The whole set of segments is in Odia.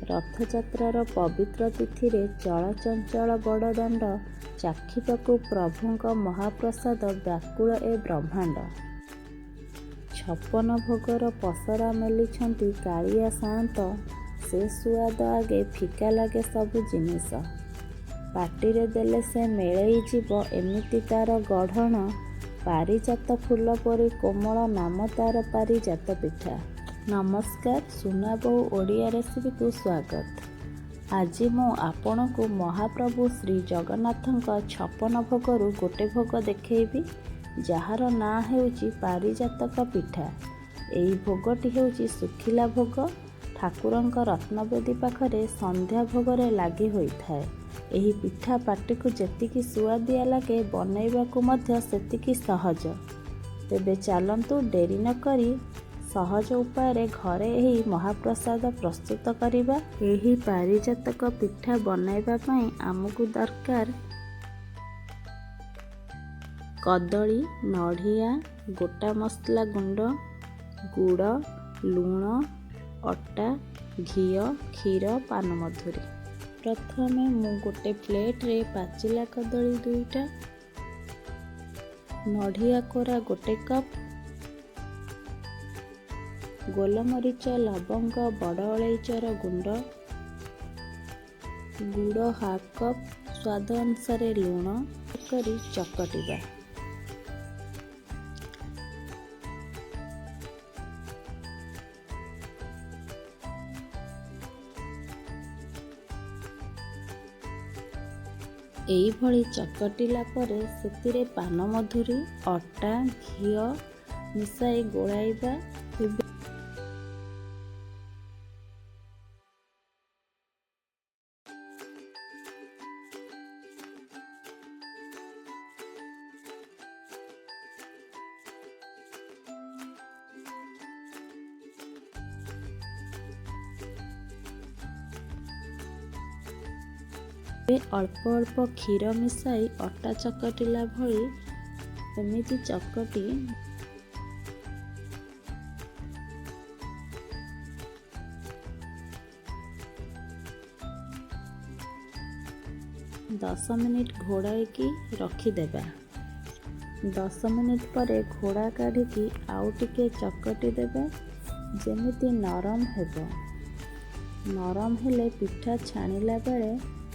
ରଥଯାତ୍ରାର ପବିତ୍ର ତିଥିରେ ଚଳଚଞ୍ଚଳ ବଡ଼ଦାଣ୍ଡ ଚାଖିବାକୁ ପ୍ରଭୁଙ୍କ ମହାପ୍ରସାଦ ବ୍ୟାକୁଳ ଏ ବ୍ରହ୍ମାଣ୍ଡ। 56 ଭୋଗର ପସରା ମେଲିଛନ୍ତି କାଳିଆ ସାଆନ୍ତ, ସେ ସୁଆଦ ଆଗେ ଫିକା ଲାଗେ ସବୁ ଜିନିଷ। ପାଟିରେ ଦେଲେ ସେ ମିଳେଇ ଯିବ ଏମିତି ତାର ଗଢ଼ଣ, ପାରିଜାତ ଫୁଲ ପରି କୋମଳ ନାମ ତାର ପାରିଜାତ ପିଠା। ନମସ୍କାର, ସୁନାବୋଉ ଓଡ଼ିଆ ରେସିପିକୁ ସ୍ୱାଗତ। ଆଜି ମୁଁ ଆପଣଙ୍କୁ ମହାପ୍ରଭୁ ଶ୍ରୀ ଜଗନ୍ନାଥଙ୍କ 56 ଭୋଗରୁ ଗୋଟେ ଭୋଗ ଦେଖେଇବି, ଯାହାର ନାଁ ହେଉଛି ପାରିଜାତକ ପିଠା। ଏହି ଭୋଗଟି ହେଉଛି ଶୁଖିଲା ଭୋଗ, ଠାକୁରଙ୍କ ରତ୍ନବେଦୀ ପାଖରେ ସନ୍ଧ୍ୟା ଭୋଗରେ ଲାଗି ହୋଇଥାଏ। ଏହି ପିଠା ପାଟିକୁ ଯେତିକି ସୁଆଦିଆ ଲାଗେ, ବନେଇବାକୁ ମଧ୍ୟ ସେତିକି ସହଜ। ତେବେ ଚାଲନ୍ତୁ ଡେରି ନ କରି ସହଜ ଉପାୟରେ ଘରେ ଏହି ମହାପ୍ରସାଦ ପ୍ରସ୍ତୁତ କରିବା। ଏହି ପାରିଜାତକ ପିଠା ବନାଇବା ପାଇଁ ଆମକୁ ଦରକାର କଦଳୀ, ନଡ଼ିଆ, ଗୋଟା ମସଲା ଗୁଣ୍ଡ, ଗୁଡ଼, ଲୁଣ, ଅଟା, ଘିଅ, କ୍ଷୀର, ପାନମଧୁରୀ। ପ୍ରଥମେ ମୁଁ ଗୋଟେ ପ୍ଲେଟରେ ପାଚିଲା କଦଳୀ 2ଟା, ନଡ଼ିଆ କୋରା 1 କପ୍, ଗୋଲମରିଚ, ଲବଙ୍ଗ, ବଡ଼ ଅଳେଇଚର ଗୁଣ୍ଡ, ଗୁଡ଼ 1/2 କପ୍, ସ୍ୱାଦ ଅନୁସାରେ ଲୁଣ କରି ଚକଟିବା। ଏଇଭଳି ଚକଟିଲା ପରେ ସେଥିରେ ପାନମଧୁରୀ, ଅଟା, ଘିଅ ମିଶାଇ ଗୋଳାଇବା। ଅଳ୍ପ ଅଳ୍ପ କ୍ଷୀର ମିଶାଇ ଅଟା ଚକଟିଲା ଭଳି ଏମିତି ଚକଟି ଦଶ ମିନିଟ୍ ଘୋଡ଼ାଇକି ରଖିଦେବା। 10 ମିନିଟ୍ ପରେ ଘୋଡ଼ା କାଢ଼ିକି ଆଉ ଟିକେ ଚକଟି ଦେବା, ଯେମିତି ନରମ ହେବ। ନରମ ହେଲେ ପିଠା ଛାଣିଲା ବେଳେ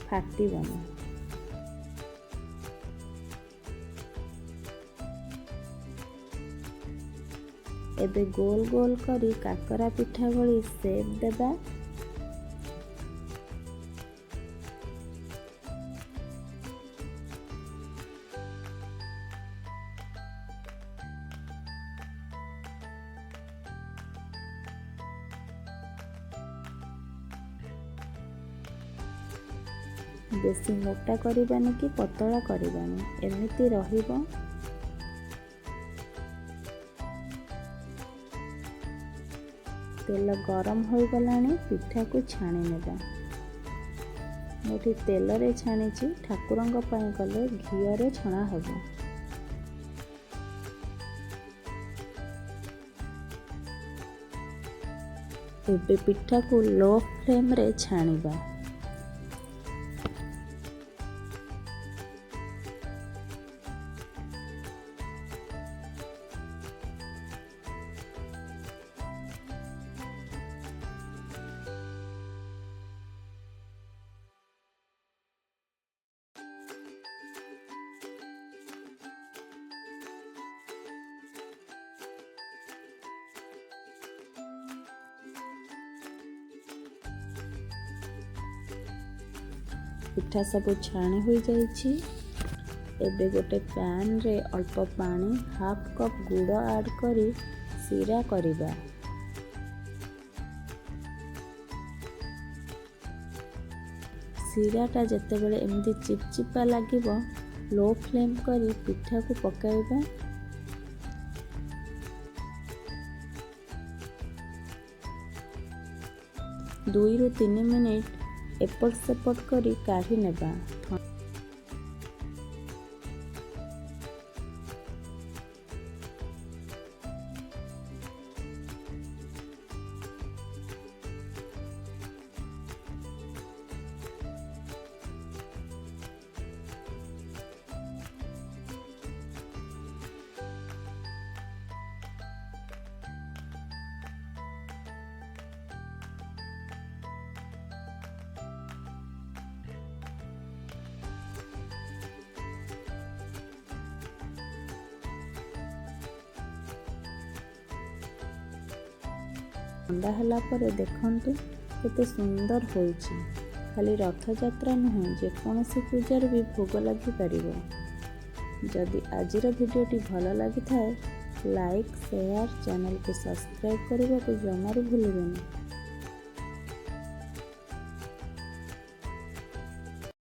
ଫାଟିବନି। ଏବେ ଗୋଲ ଗୋଲ କରି କାକରା ପିଠା ଭଳି ସେପ୍ ଦେବା। ବେଶୀ ମୋଟା କରିବାନି କି ପତଳା କରିବାନି, ଏମିତି ରହିବ। ତେଲ ଗରମ ହୋଇଗଲାଣି, ପିଠାକୁ ଛାଣି ନେବା। ମୁଁ ଏଠି ତେଲରେ ଛାଣିଛି, ଠାକୁରଙ୍କ ପାଇଁ କଲେ ଘିଅରେ ଛଣା ହେବ। ଏବେ ପିଠାକୁ ଲୋ ଫ୍ଲେମ୍ରେ ଛାଣିବା। ପିଠା ସବୁ ଛାଣି ହୋଇଯାଇଛି। ଏବେ ଗୋଟେ ପ୍ୟାନ୍ରେ ଅଳ୍ପ ପାଣି, 1/2 କପ୍ ଗୁଡ଼ ଆଡ଼୍ କରି ଶିରା କରିବା। ଶିରାଟା ଯେତେବେଳେ ଏମିତି ଚିପଚିପା ଲାଗିବ, ଲୋ ଫ୍ଲେମ୍ କରି ପିଠାକୁ ପକାଇବା। ଦୁଇରୁ 3 ମିନିଟ୍ ଏପଟ ସେପଟ କରି କାଢ଼ି ନେବା। ଥଣ୍ଡା ହେଲା ପରେ ଦେଖନ୍ତୁ କେତେ ସୁନ୍ଦର ହୋଇଛି। ଖାଲି ରଥଯାତ୍ରା ନୁହେଁ, ଯେକୌଣସି ପୂଜାରେ ବି ଭୋଗ ଲାଗିପାରିବ। ଯଦି ଆଜିର ଭିଡ଼ିଓଟି ଭଲ ଲାଗିଥାଏ, ଲାଇକ୍, ସେୟାର, ଚ୍ୟାନେଲକୁ ସବସ୍କ୍ରାଇବ୍ କରିବାକୁ ଜମାରୁ ଭୁଲିବେନି।